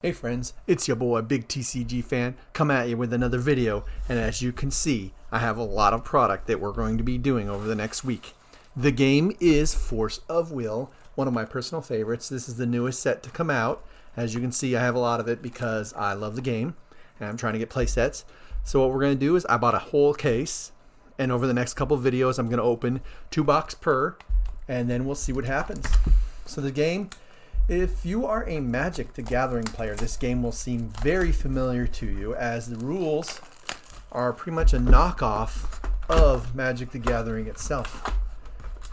Hey friends, it's your boy BigTCGFan come at you with another video, and as you can see, I have a lot of product that we're going to be doing over the next week. The game is Force of Will, one of my personal favorites. This is the newest set to come out. As you can see, I have a lot of it because I love the game and I'm trying to get play sets. So what we're going to do is I bought a whole case, and over the next couple of videos I'm going to open 2 boxes per, and then we'll see what happens. So the game, if you are a Magic the Gathering player, this game will seem very familiar to you, as the rules are pretty much a knockoff of Magic the Gathering itself.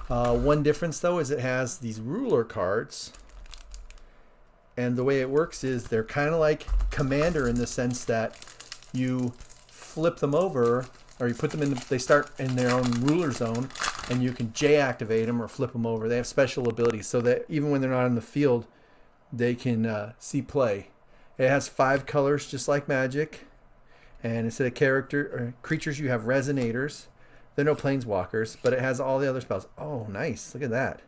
One difference though is it has these ruler cards, and the way it works is they're kind of like Commander in the sense that you flip them over, or you put them in, they start in their own ruler zone, and you can J activate them or flip them over. They have special abilities so that even when they're not in the field, they can see play. It has 5 colors just like Magic, and instead of creatures you have resonators. There are no planeswalkers, but it has all the other spells. Oh nice, look at that.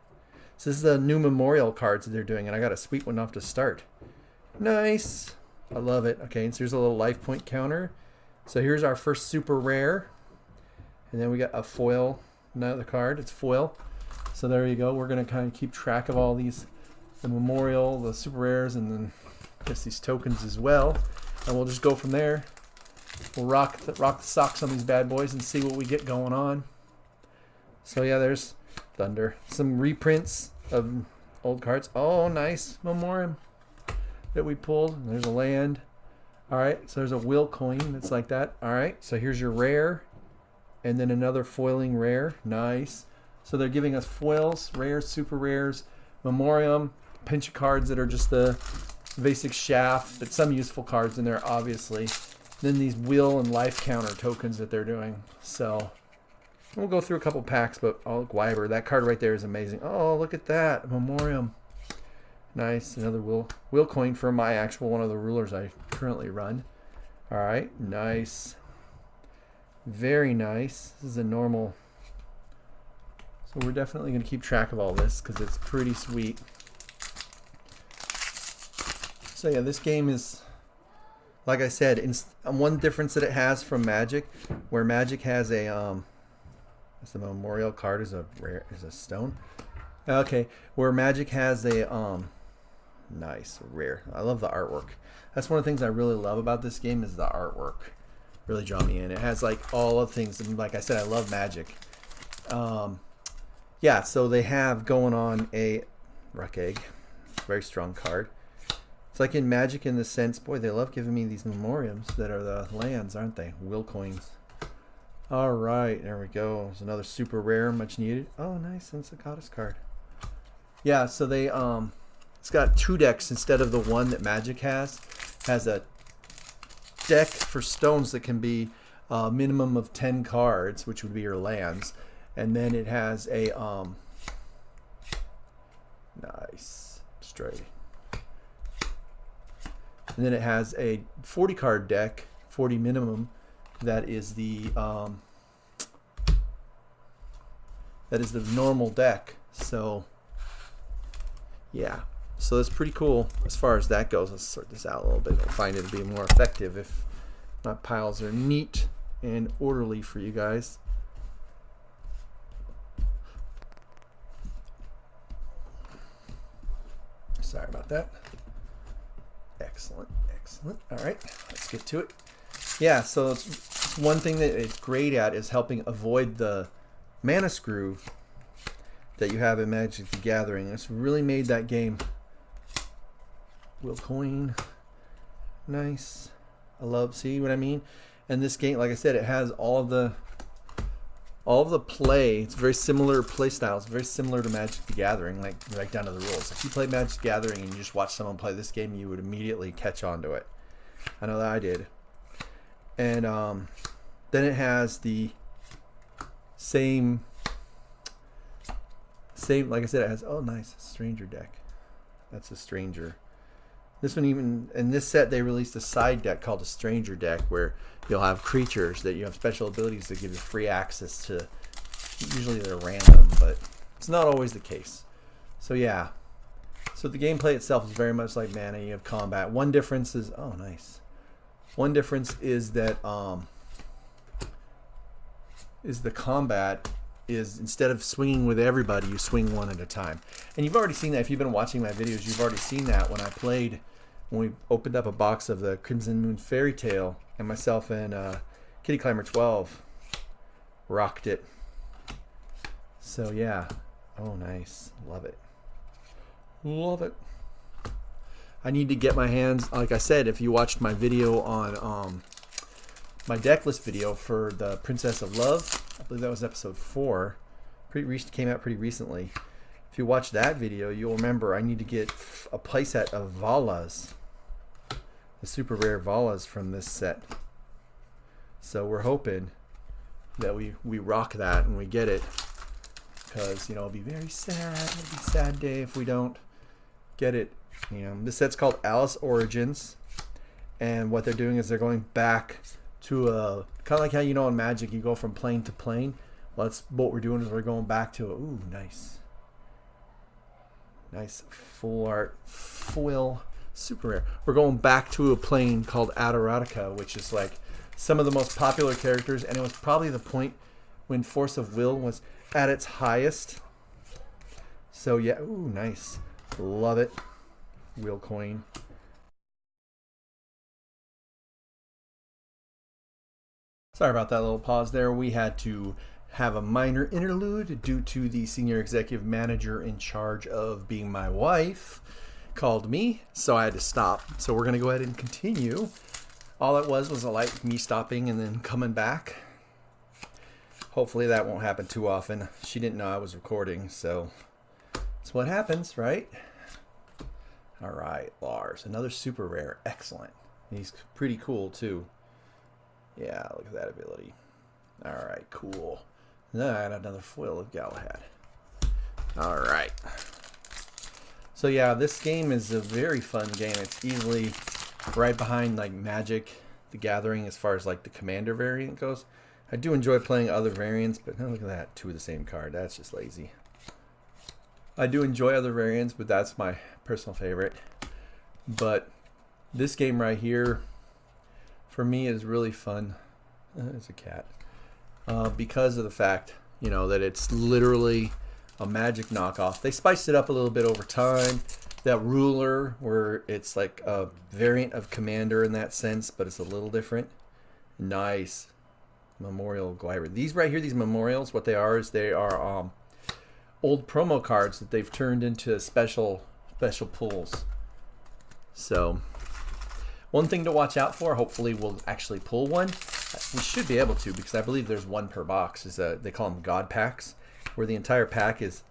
So this is the new memorial cards that they're doing, and I got a sweet one off to start. Nice, I love it. Okay, so here's a little life point counter. So here's our first super rare, and then we got a foil, another card. It's foil. So there you go. We're gonna kind of keep track of all these, the memorial, the super rares, and then just these tokens as well. And we'll just go from there. We'll rock the socks on these bad boys and see what we get going on. So yeah, there's Thunder. Some reprints of old cards. Oh, nice memoriam that we pulled. There's a land. All right, so there's a will coin that's like that. All right, so here's your rare, and then another foiling rare. Nice. So they're giving us foils, rares, super rares, memoriam, pinch of cards that are just the basic shaft, but some useful cards in there, obviously. Then these will and life counter tokens that they're doing. So we'll go through a couple packs, but oh, look, Wyber, that card right there is amazing. Oh, look at that, memoriam. Nice, another will coin for my actual one of the rulers I currently run. All right, nice, very nice. This is a normal. So we're definitely going to keep track of all this because it's pretty sweet. So yeah, this game is, like I said, one difference that it has from Magic, where Magic has a the memorial card is a stone. Okay, where Magic has a nice rare. I love the artwork. That's one of the things I really love about this game is the artwork. Really draw me in. It has like all of things, and like I said, I love Magic. Yeah, so they have going on a Ruck Egg, very strong card. It's like in Magic in the sense, boy, they love giving me these memoriams that are the lands, aren't they? Will coins. All right, there we go. There's another super rare, much needed. Oh, nice, and it's a goddess card. Yeah, so they it's got 2 decks instead of the one that Magic has. Has a deck for stones that can be a minimum of 10 cards, which would be your lands. And then it has a nice straight. And then it has a 40 card deck, 40 minimum. That is the normal deck. So yeah, so that's pretty cool as far as that goes. Let's sort this out a little bit. I'll find it to be more effective if my piles are neat and orderly for you guys. Sorry about that. Excellent, excellent. All right, let's get to it. Yeah, so it's one thing that it's great at is helping avoid the mana screw that you have in Magic the Gathering. It's really made that game. Will coin, nice. I love, see what I mean? And this game, like I said, it has all of the play. It's very similar play styles, very similar to Magic the Gathering, like right down to the rules. If you play Magic the Gathering and you just watch someone play this game, you would immediately catch on to it. I know that I did. And then it has the same, like I said, it has, oh nice, Stranger deck. That's a Stranger. This one, even in this set, they released a side deck called a Stranger deck, where you'll have creatures that you have special abilities that give you free access to. Usually they're random, but it's not always the case. So yeah, So the gameplay itself is very much like Mana. You have combat. One difference is, oh nice. One difference is that the combat is, instead of swinging with everybody, you swing one at a time. And you've already seen that. If you've been watching my videos, you've already seen that when we opened up a box of the Crimson Moon Fairy Tale, and myself and Kitty Climber 12 rocked it. So yeah. Oh nice. Love it. Love it. I need to get my hands, like I said, if you watched my video on my deck list video for the Princess of Love, I believe that was episode 4, came out pretty recently. If you watch that video, you'll remember I need to get a playset of Valas, the super rare Valas from this set. So we're hoping that we rock that and we get it, because, you know, it'll be very sad. It'll be a sad day if we don't get it. You know, this set's called Alice Origins, and what they're doing is they're going back to a kind of like how, you know, in Magic you go from plane to plane. Well, that's what we're doing, is we're going back to a, ooh, nice full art foil super rare. We're going back to a plane called Adoratica, which is like some of the most popular characters, and it was probably the point when Force of Will was at its highest. So yeah, ooh, nice, love it. Wheel coin. Sorry about that little pause there. We had to have a minor interlude due to the senior executive manager in charge of being my wife called me, so I had to stop. So we're gonna go ahead and continue. All it was a light me stopping and then coming back. Hopefully that won't happen too often. She didn't know I was recording, so that's what happens, right? All right, Lars, another super rare. Excellent. He's pretty cool too. Yeah, look at that ability. All right, cool. Then I got another foil of Galahad. All right. So yeah, this game is a very fun game. It's easily right behind like Magic the Gathering as far as like the Commander variant goes. I do enjoy playing other variants, but look at that, 2 of the same card. That's just lazy. I do enjoy other variants, but that's my personal favorite. But this game right here, for me, is really fun. It's a cat. Because of the fact, you know, that it's literally a Magic knockoff. They spiced it up a little bit over time. That ruler, where it's like a variant of Commander in that sense, but it's a little different. Nice. Memorial Glider. These right here, these memorials, what they are is they are old promo cards that they've turned into special pulls. So one thing to watch out for, hopefully we'll actually pull one. We should be able to, because I believe there's one per box. Is they call them God packs, where the entire pack is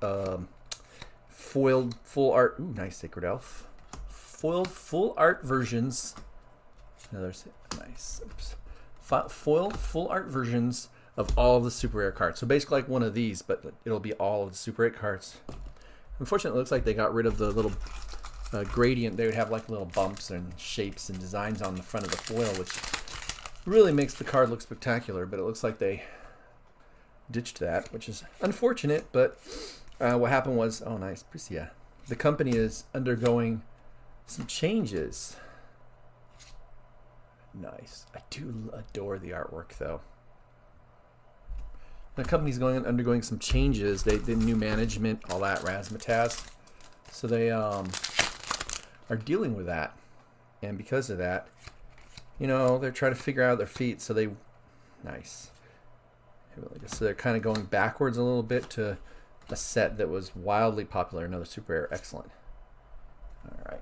foiled full art. Ooh, nice Sacred Elf. Foiled full art versions. Another nice. Oops. Foiled full art versions of all of the super rare cards. So basically like one of these, but it'll be all of the super rare cards. Unfortunately, it looks like they got rid of the little gradient. They would have like little bumps and shapes and designs on the front of the foil, which really makes the card look spectacular, but it looks like they ditched that, which is unfortunate. But what happened was, oh nice, Priscia. The company is undergoing some changes. Nice. I do adore the artwork though. The company's undergoing some changes. The new management, all that razzmatazz. So they are dealing with that, and because of that, you know, they're trying to figure out their feet. So they, nice. So they're kind of going backwards a little bit to a set that was wildly popular. Another super rare, excellent. All right,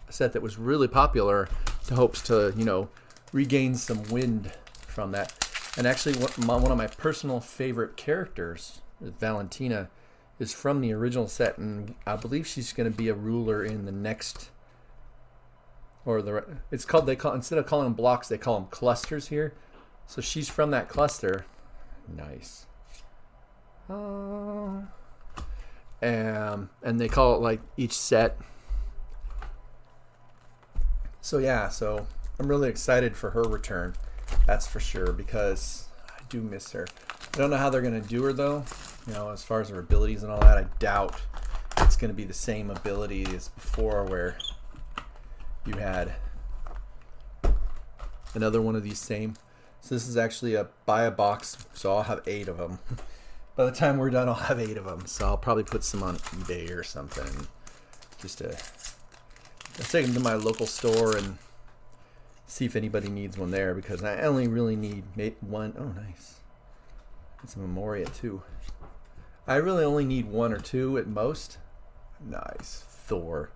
a set that was really popular, to hopes to, you know, regain some wind from that. And actually, one of my personal favorite characters, Valentina, is from the original set, and I believe she's going to be a ruler in the next, or it's called, instead of calling them blocks, they call them clusters here. So she's from that cluster. Nice. And they call it like each set. So yeah, so I'm really excited for her return. That's for sure, because I do miss her. I don't know how they're going to do her though. You know, as far as her abilities and all that, I doubt it's it's going to be the same ability as before, where you had another one of these same. So this is actually a buy a box, so I'll have 8 of them. By the time we're done, I'll have 8 of them. So I'll probably put some on eBay or something. Just to I'll take them to my local store and see if anybody needs one there, because I only really need one. Oh, nice. It's a Memoria too. I really only need 1 or 2 at most. Nice. Thor.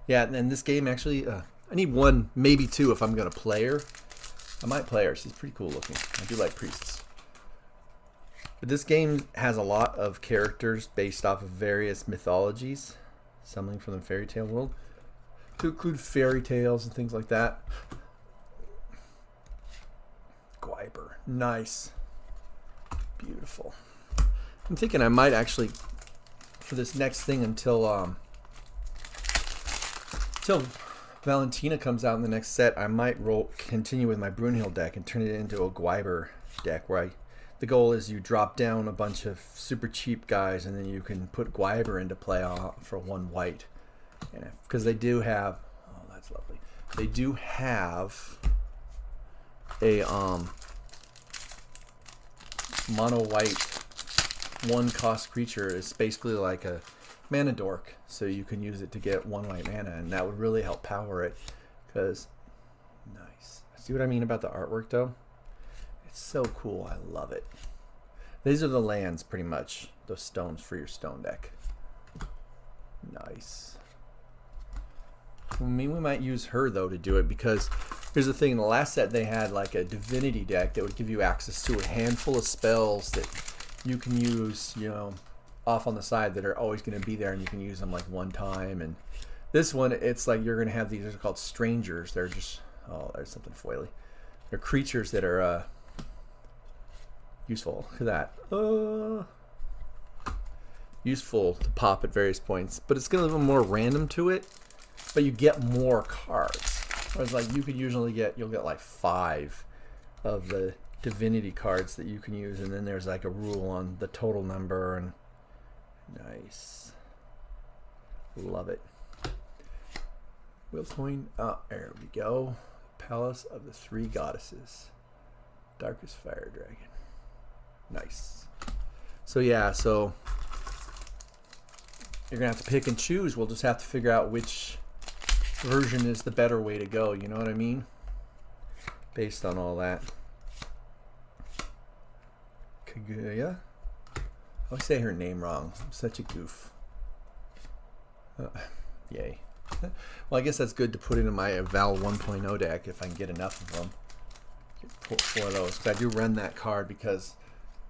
Yeah, and this game actually, I need 1, maybe 2 if I'm going to play her. I might play her. She's pretty cool looking. I do like priests. But this game has a lot of characters based off of various mythologies, something from the fairy tale world, to include fairy tales and things like that. Gwyber. Nice. Beautiful. I'm thinking I might actually, for this next thing, until Valentina comes out in the next set, I might continue with my Brunhild deck and turn it into a Gwyber deck, where the goal is you drop down a bunch of super cheap guys, and then you can put Gwyber into play for 1 white. And because they do have, oh, that's lovely. They do have a mono white 1 cost creature is basically like a mana dork, so you can use it to get 1 white mana, and that would really help power it. Because nice. See what I mean about the artwork though? It's so cool. I love it. These are the lands, pretty much, those stones for your stone deck. Nice. I mean, we might use her though to do it, because here's the thing: in the last set they had like a divinity deck that would give you access to a handful of spells that you can use, you know, off on the side, that are always going to be there, and you can use them like 1 time. And this one, it's like you're going to have these, they're called strangers. They're just, oh, there's something foily. They're creatures that are useful. Look at that. Useful to pop at various points, but it's going to be a little more random to it, but you get more cards. Whereas like you could usually you'll get like 5 of the divinity cards that you can use, and then there's like a rule on the total number. And nice. Love it. Wheel coin. Oh, there we go. Palace of the 3 Goddesses. Darkest Fire Dragon. Nice. So yeah, so you're going to have to pick and choose. We'll just have to figure out which version is the better way to go. You know what I mean? Based on all that. Kaguya? I always say her name wrong. I'm such a goof. Yay. Well, I guess that's good to put into my Val 1.0 deck if I can get enough of them. Get 4 of those. Because I do run that card because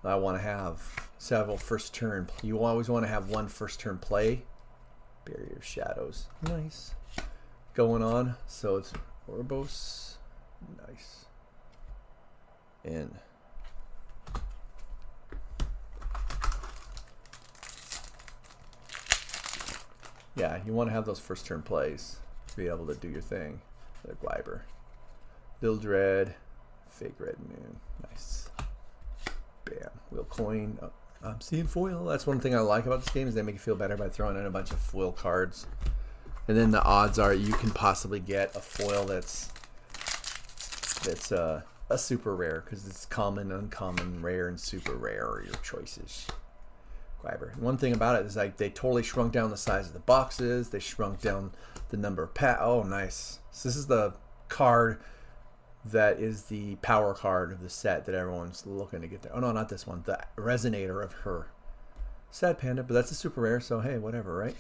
I want to have several first turn. You always want to have 1 first turn play. Barrier of Shadows. Nice. Going on. So it's Orbos. Nice. In. Yeah, you want to have those first turn plays to be able to do your thing. The Gwyber. Bildred. Fake Red Moon. Nice. Bam. Wheel coin. Oh, I'm seeing foil. That's one thing I like about this game, is they make you feel better by throwing in a bunch of foil cards. And then the odds are you can possibly get a foil that's a super rare, because it's common, uncommon, rare, and super rare are your choices. Gwyber. One thing about it is like they totally shrunk down the size of the boxes. They shrunk down the number of oh, nice. So this is the card that is the power card of the set that everyone's looking to get there. Oh no, not this one. The Resonator of her. Sad Panda, but that's a super rare, so hey, whatever, right?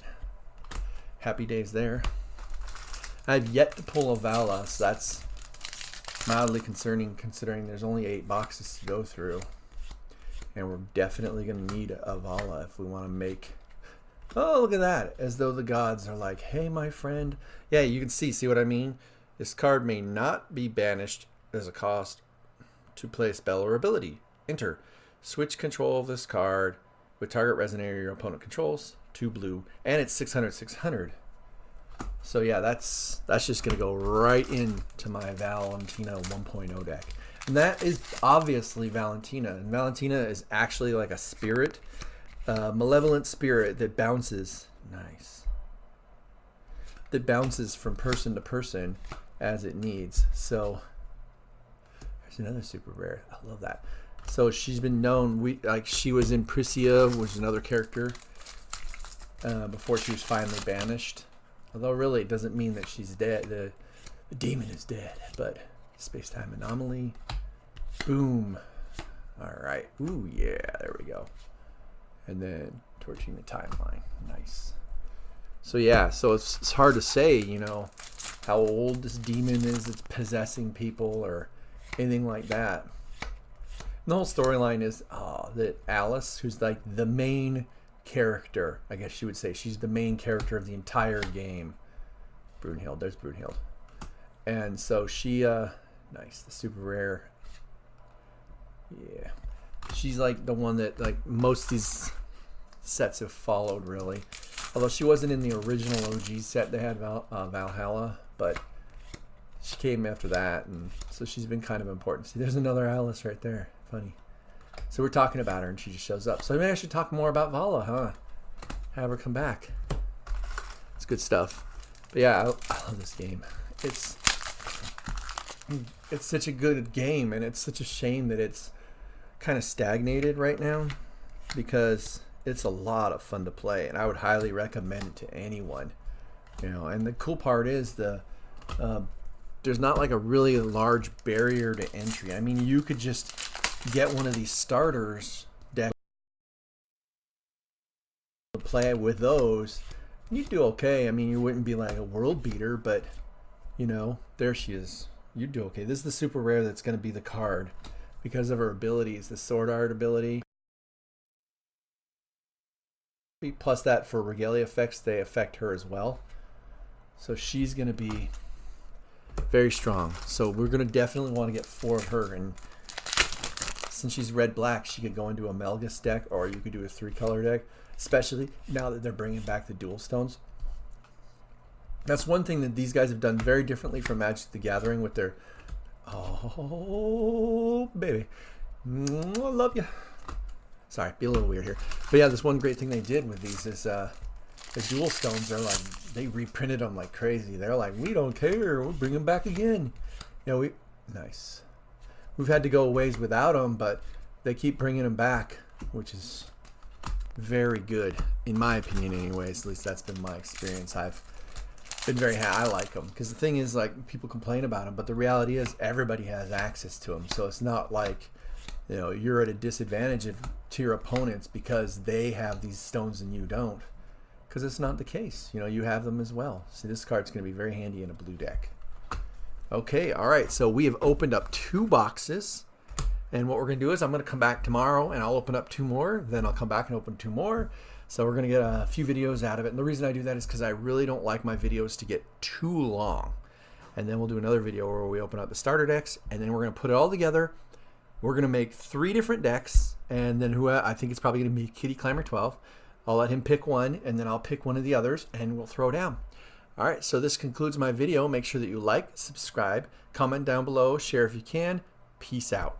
Happy days there. I've yet to pull a Vala, so that's mildly concerning, considering there's only 8 boxes to go through. And we're definitely going to need a Vala if we want to make... Oh, look at that. As though the gods are like, hey, my friend. Yeah, you can see what I mean? This card may not be banished as a cost to play a spell or ability. Enter. Switch control of this card with target resonator your opponent controls. 2 blue. And it's 600/600. So yeah, that's just going to go right into my Valentina 1.0 deck. And that is obviously Valentina. And Valentina is actually like a spirit. Malevolent spirit that bounces. Nice. That bounces from person to person as it needs. So there's another super rare. I love that. So she's been known. She was in Priscia, which is another character, before she was finally banished. Although really it doesn't mean that she's dead. The demon is dead. But space-time anomaly. Boom. All right. Ooh yeah. There we go. And then torching the timeline. Nice. So yeah, so it's hard to say, you know, how old this demon is that's possessing people or anything like that. And the whole storyline is that Alice, who's like the main character, I guess you would say, she's the main character of the entire game. Brunhild, there's Brunhild. And so she, nice, the super rare. Yeah. She's like the one that like most of these sets have followed, really. Although she wasn't in the original OG set they had, Valhalla, but she came after that, and so she's been kind of important. See, there's another Alice right there. Funny. So we're talking about her, and she just shows up. So maybe I should talk more about Vala, huh? Have her come back. It's good stuff. But yeah, I love this game. It's such a good game, and it's such a shame that it's kind of stagnated right now, because it's a lot of fun to play, and I would highly recommend it to anyone. You know, and the cool part is there's not like a really large barrier to entry. I mean, you could just get one of these starters decks to play with those, and you'd do okay. I mean, you wouldn't be like a world beater, but you know, there she is. You'd do okay. This is the super rare that's going to be the card because of her abilities, the sword art ability. Plus that for regalia effects, they affect her as well. So she's going to be very strong. So we're going to definitely want to get 4 of her. And since she's red-black, she could go into a Melgus deck, or you could do a 3-color deck, especially now that they're bringing back the dual stones. That's one thing that these guys have done very differently from Magic the Gathering with their... Oh, baby. I love you. Sorry, be a little weird here. But yeah, this one great thing they did with these is the dual stones are like, they reprinted them like crazy. They're like, we don't care, we'll bring them back again. You know, nice. We've had to go a ways without them, but they keep bringing them back, which is very good, in my opinion anyways. At least that's been my experience. I've been very happy. I like them, because the thing is, like, people complain about them, but the reality is everybody has access to them. So it's not like, you know, you're at a disadvantage to your opponents because they have these stones and you don't, because it's not the case. You know, you have them as well. So this card's going to be very handy in a blue deck. Okay, all right, so we have opened up 2 boxes, and what we're going to do is I'm going to come back tomorrow and I'll open up 2 more, then I'll come back and open 2 more. So we're going to get a few videos out of it, and the reason I do that is because I really don't like my videos to get too long. And then we'll do another video where we open up the starter decks, and then we're going to put it all together. We're going to make 3 different decks, and then I think it's probably going to be Kitty Climber 12. I'll let him pick one, and then I'll pick one of the others, and we'll throw down. All right, so this concludes my video. Make sure that you like, subscribe, comment down below, share if you can. Peace out.